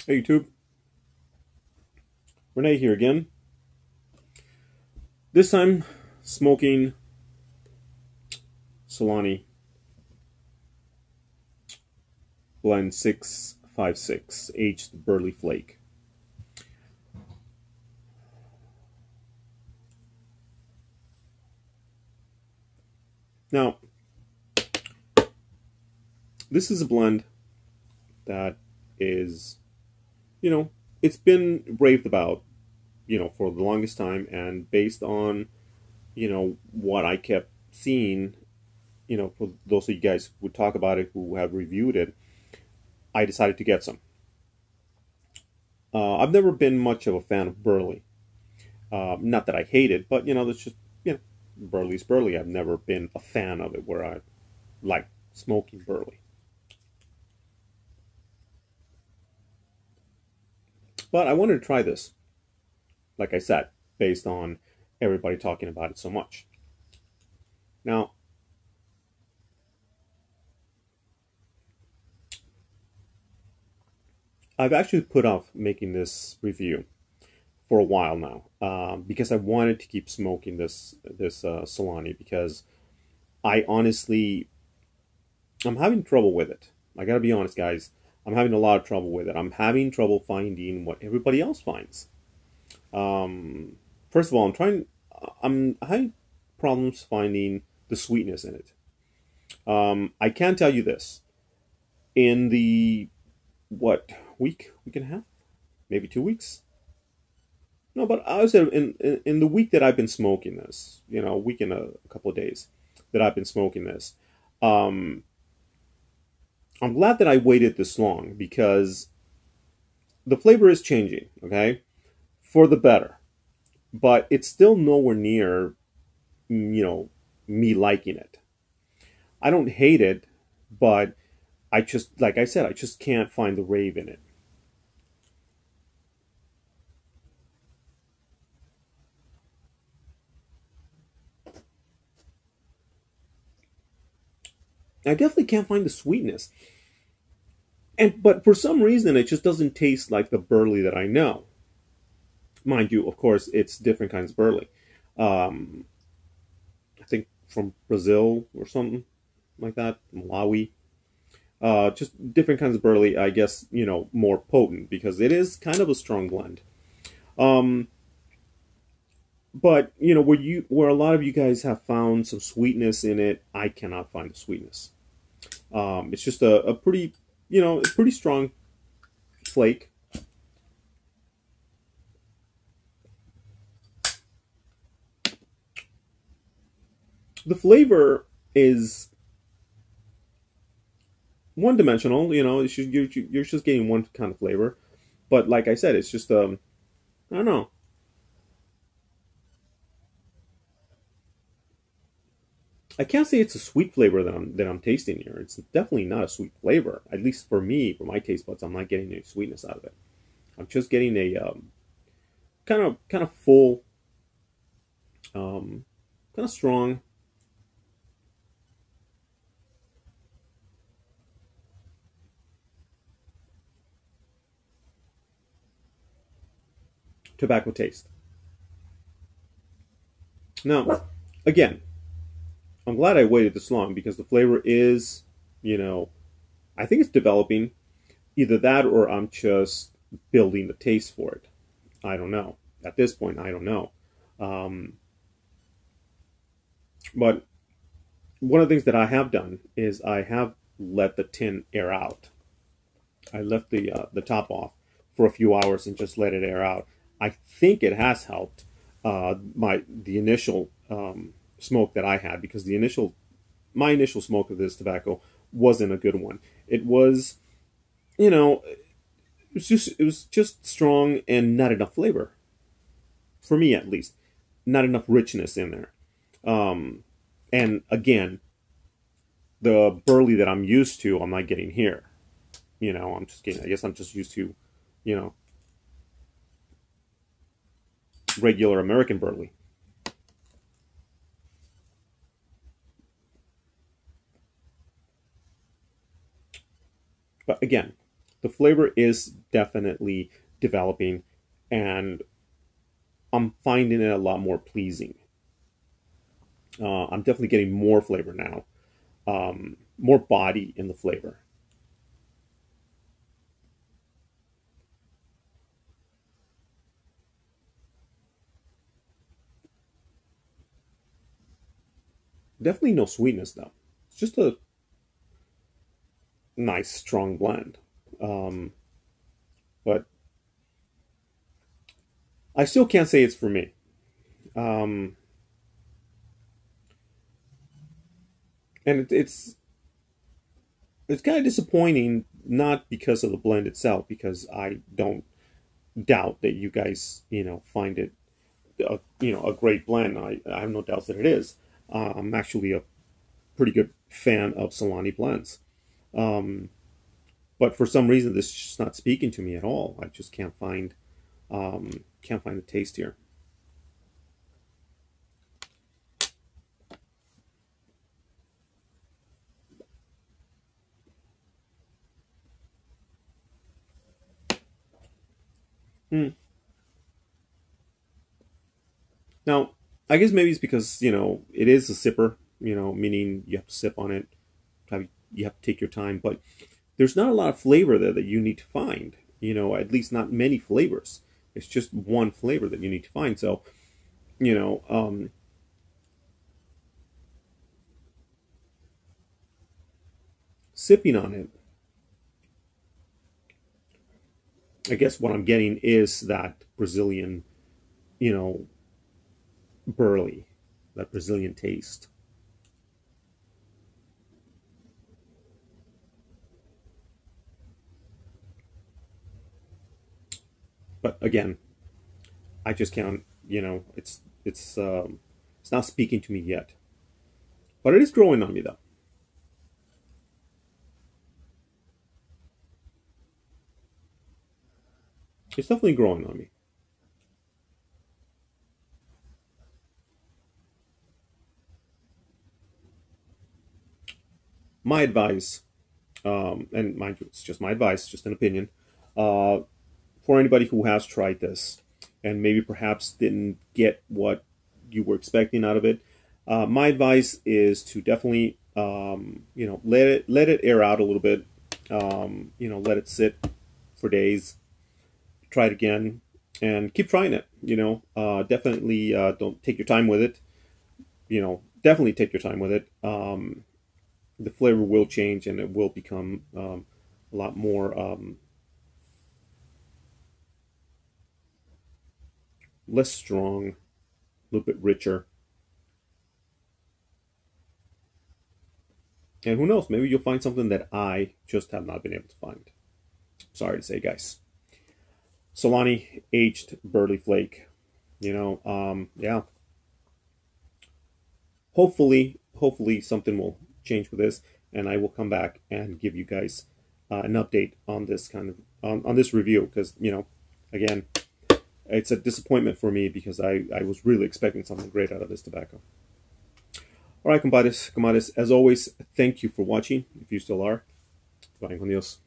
Hey YouTube, Renee here again. This time smoking Solani blend 656 aged Burley Flake. Now, this is a blend that is, it's been raved about, for the longest time, and based on, what I kept seeing, for those of you guys who talk about it, who have reviewed it, I decided to get some. I've never been much of a fan of Burley. Not that I hate it, but that's just Burley's Burley. I've never been a fan of it where I like smoking Burley. But I wanted to try this, like I said, based on everybody talking about it so much. Now, I've actually put off making this review for a while now because I wanted to keep smoking this Solani because I honestly I'm having trouble with it. I gotta be honest, guys. I'm having a lot of trouble with it. I'm having trouble finding what everybody else finds. First of all, I'm having problems finding the sweetness in it. I can tell you this: in the week and a half, maybe 2 weeks. No, but I would say in the week that I've been smoking this, a week and a couple of days that I've been smoking this, um, I'm glad that I waited this long because the flavor is changing, okay, for the better, but it's still nowhere near, me liking it. I don't hate it, but I just, like I said, I just can't find the rave in it. I definitely can't find the sweetness. But for some reason it just doesn't taste like the Burley that I know. Mind you, of course, it's different kinds of Burley. Um, I think from Brazil or something like that, Malawi. Just different kinds of Burley, I guess, more potent because it is kind of a strong blend. Um, but where a lot of you guys have found some sweetness in it, I cannot find the sweetness. It's just a pretty, pretty strong flake. The flavor is one dimensional. You're just getting one kind of flavor. But like I said, it's just I don't know. I can't say it's a sweet flavor that I'm tasting here. It's definitely not a sweet flavor. At least for me, for my taste buds, I'm not getting any sweetness out of it. I'm just getting a kind of full, kind of strong tobacco taste. Now, again, I'm glad I waited this long because the flavor is, you know, I think it's developing. Either that or I'm just building the taste for it. I don't know. At this point, I don't know. Um, but one of the things that I have done is I have let the tin air out. I left the top off for a few hours and just let it air out. I think it has helped the initial smoke that I had because my initial smoke of this tobacco wasn't a good one. It was, you know, it was just strong and not enough flavor for me at least, not enough richness in there. And again, the burley that I'm used to, I'm not getting here. I'm just getting. I guess I'm just used to, you know, regular American burley. But again, The flavor is definitely developing, and I'm finding it a lot more pleasing. I'm definitely getting more flavor now, more body in the flavor. Definitely no sweetness though. It's just a nice strong blend. Um, but I still can't say it's for me. Um, and it's kind of disappointing, not because of the blend itself, because I don't doubt that you guys, find it, a great blend. I have no doubts that it is. I'm actually a pretty good fan of Solani blends. Um, but for some reason, this is just not speaking to me at all. I just can't find the taste here. Hmm. Now, I guess maybe it's because it is a sipper. Meaning you have to sip on it. You have to take your time, but there's not a lot of flavor there that you need to find. At least not many flavors. It's just one flavor that you need to find. So, you know, um, sipping on it, I guess what I'm getting is that Brazilian, you know, burley, that Brazilian taste. But again, I just can't. It's not speaking to me yet. But it is growing on me though. It's definitely growing on me. My advice, and mind you, it's just my advice, just an opinion, uh, for anybody who has tried this and maybe perhaps didn't get what you were expecting out of it, my advice is to definitely, let it air out a little bit. Let it sit for days. Try it again, and keep trying it. Definitely don't take your time with it. Definitely take your time with it. The flavor will change, and it will become a lot more less strong, a little bit richer. And who knows, maybe you'll find something that I just have not been able to find. Sorry to say, guys. Solani aged Burley Flake. Yeah. Hopefully something will change with this, and I will come back and give you guys an update on this kind of on this review, because again, it's a disappointment for me because I was really expecting something great out of this tobacco. All right, compadres, as always, thank you for watching. If you still are, bye con Dios.